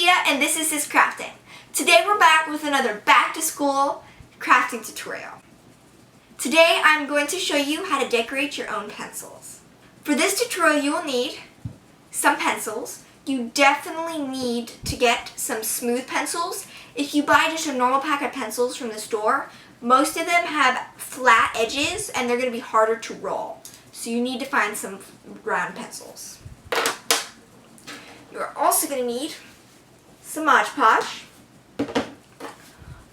Sophia and this is Sis Crafting. Today we're back with another back to school crafting tutorial. Today I'm going to show you how to decorate your own pencils. For this tutorial you will need some pencils. You definitely need to get some smooth pencils. If you buy just a normal pack of pencils from the store, most of them have flat edges and they're going to be harder to roll. So you need to find some round pencils. You're also going to need some Mod Podge,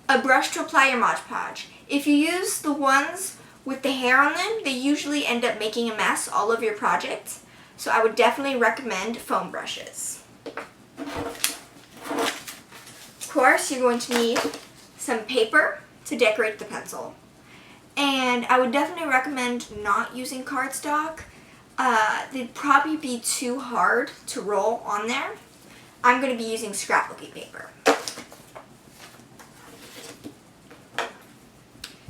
a brush to apply your Mod Podge. If you use the ones with the hair on them, they usually end up making a mess all over your project. So I would definitely recommend foam brushes. Of course, you're going to need some paper to decorate the pencil. And I would definitely recommend not using cardstock. They'd probably be too hard to roll on there. I'm going to be using scrapbooking paper.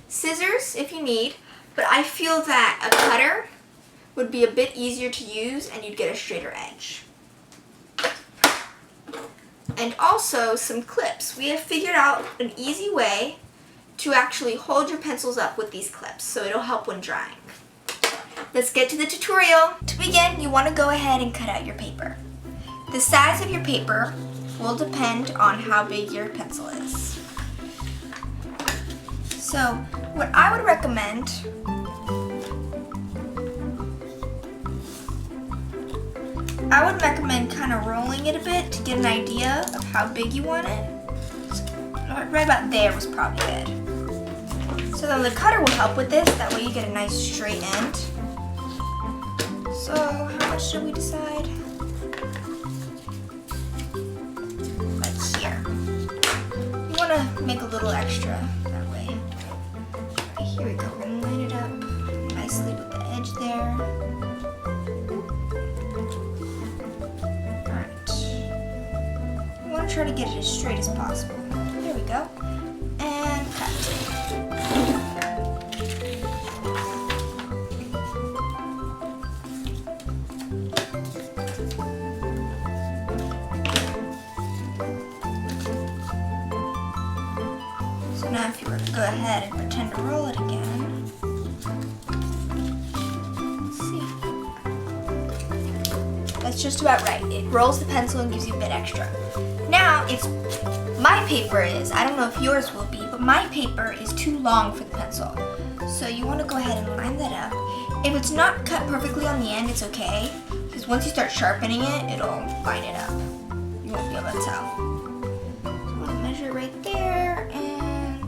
Scissors if you need, but I feel that a cutter would be a bit easier to use and you'd get a straighter edge. And also some clips. We have figured out an easy way to actually hold your pencils up with these clips, so it'll help when drying. Let's get to the tutorial. To begin, you want to go ahead and cut out your paper. The size of your paper will depend on how big your pencil is. So, what I would recommend kind of rolling it a bit to get an idea of how big you want it. Right about there was probably good. So then the cutter will help with this, that way you get a nice straight end. So how much should we decide? Like here. You want to make a little extra that way. Right, here we go, we're going to line it up nicely with the edge there. Try to get it as straight as possible. There we go. And cut. So now if you were to go ahead and pretend to roll it again. Let's see. That's just about right. It rolls the pencil and gives you a bit extra. Now, my paper is, I don't know if yours will be, but my paper is too long for the pencil. So you want to go ahead and line that up. If it's not cut perfectly on the end, it's okay, because once you start sharpening it, it'll line it up. You won't be able to tell. So I'm going to measure right there and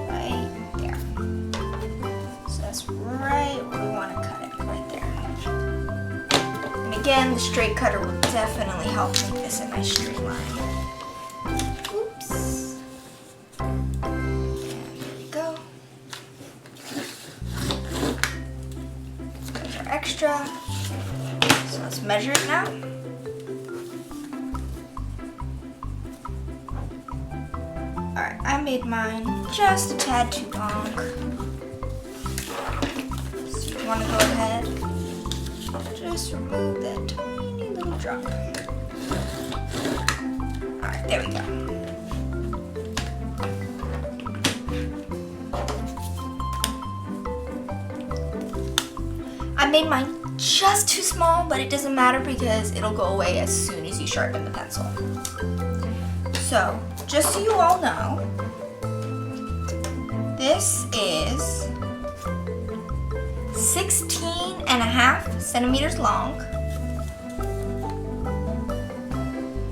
right there. So that's right where we want to cut it, right there. And again, the straight cutter will definitely help make this a nice straight line. Oops. And there we go. There's our extra. So let's measure it now. Alright, I made mine just a tad too long. So you want to go ahead and just remove that tiny little drop. Alright, there we go. I made mine just too small, but it doesn't matter because it'll go away as soon as you sharpen the pencil. So, just so you all know, this is 16.5 centimeters long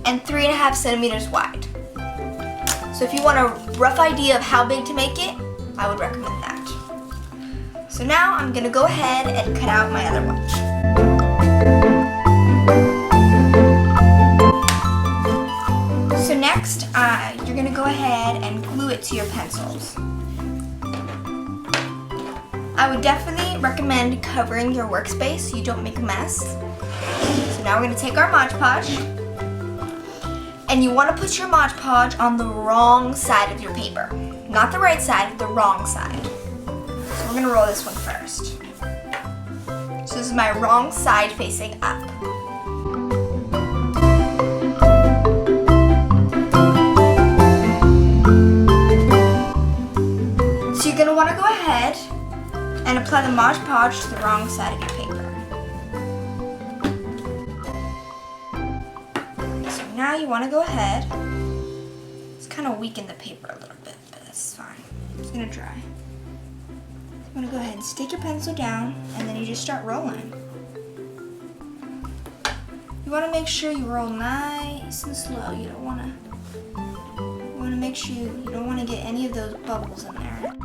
and 3.5 centimeters wide. So if you want a rough idea of how big to make it, I would recommend that. So now I'm going to go ahead and cut out my other one. So next, you're going to go ahead and glue it to your pencils. I would definitely recommend covering your workspace so you don't make a mess. So now we're going to take our Mod Podge. And you want to put your Mod Podge on the wrong side of your paper. Not the right side, the wrong side. So we're going to roll this one first. So this is my wrong side facing up. apply the Mod Podge to the wrong side of your paper. So now you want to go ahead. It's kind of weaken the paper a little bit, but that's fine. It's going to dry. You want to go ahead and stick your pencil down, and then you just start rolling. You want to make sure you roll nice and slow. You want to make sure you don't want to get any of those bubbles in there.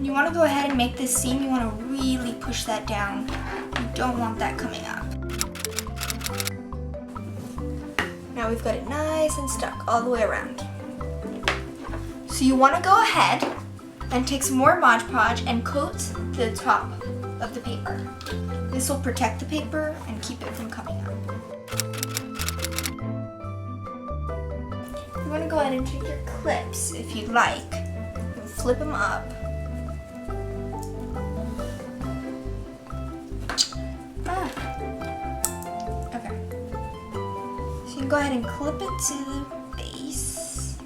You want to go ahead and make this seam. You want to really push that down. You don't want that coming up. Now we've got it nice and stuck all the way around. So you want to go ahead and take some more Mod Podge and coat the top of the paper. This will protect the paper and keep it from coming up. You want to go ahead and take your clips, if you'd like, and flip them up. Okay. So you can go ahead and clip it to the base.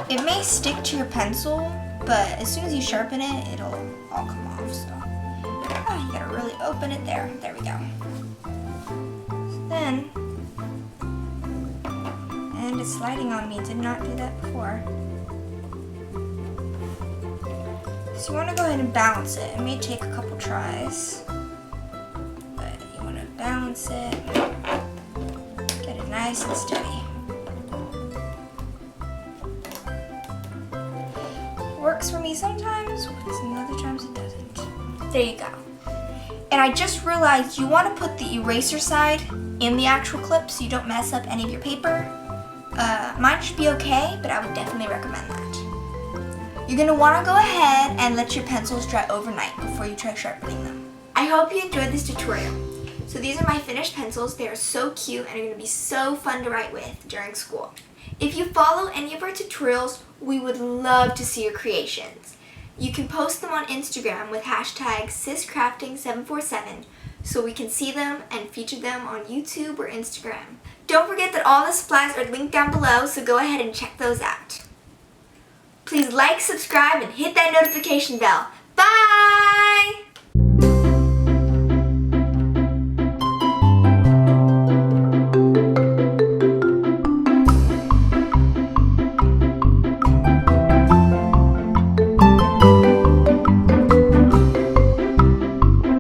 It may stick to your pencil, but as soon as you sharpen it, it'll all come off. So you gotta really open it there. There we go. So then, and it's sliding on me. Did not do that before. So you want to go ahead and balance it. It may take a couple tries, but you want to balance it. Get it nice and steady. Works for me sometimes, and other times it doesn't. There you go. And I just realized you want to put the eraser side in the actual clip so you don't mess up any of your paper. Mine should be okay, but I would definitely recommend that. You're going to want to go ahead and let your pencils dry overnight before you try sharpening them. I hope you enjoyed this tutorial. So these are my finished pencils. They are so cute and are going to be so fun to write with during school. If you follow any of our tutorials, we would love to see your creations. You can post them on Instagram with hashtag syscrafting747 so we can see them and feature them on YouTube or Instagram. Don't forget that all the supplies are linked down below, so go ahead and check those out. Please like, subscribe, and hit that notification bell